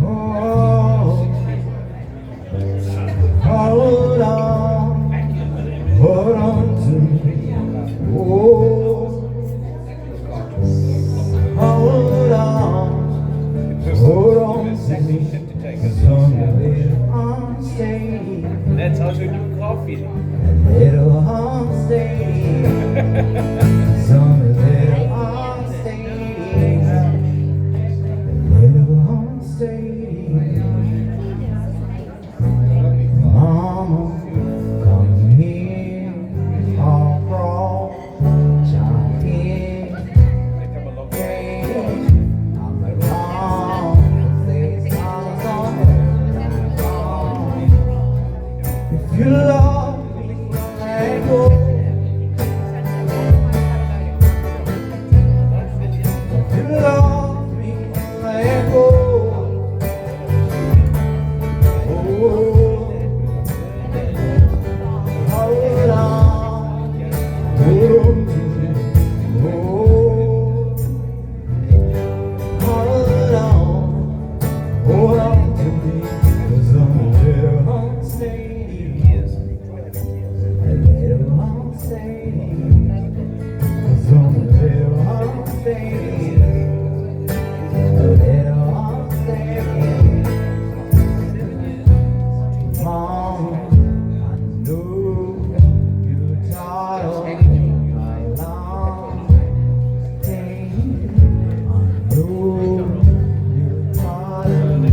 Oh, hold on to me. Oh, hold on to me. 'Cause I'm a little unsteady. That's how you do coffee. A little unsteady. 'Cause I'm a little unsteady. A little unsteady. Mama, come here, all wrong, jump in, I'm wrong, things are wrong. If you love me, let go. If you love me, let go. Oh. Hold on to me. Hold on to me. 'Cause I'm a little unsteady. A little unsteady. 'Cause I'm a little unsteady. A little unsteady. Mom, I know you're tired of my long day. I know you're tired of my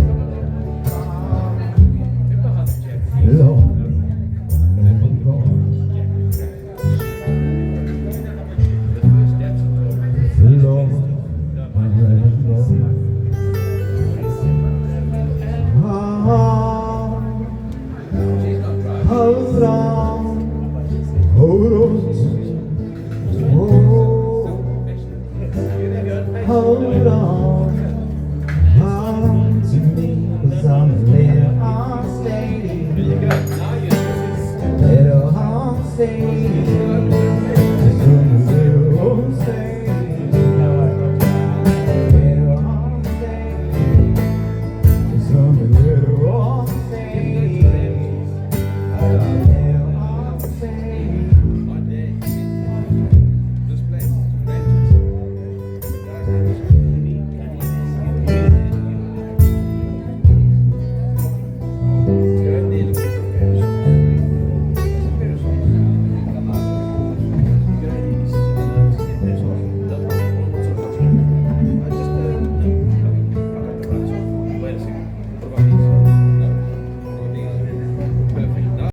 Lord, let me go. Lord, let me go. Ah, hold on to me. Oh, hold on to me. 'Cause I'm a little unsteady. A little unsteady.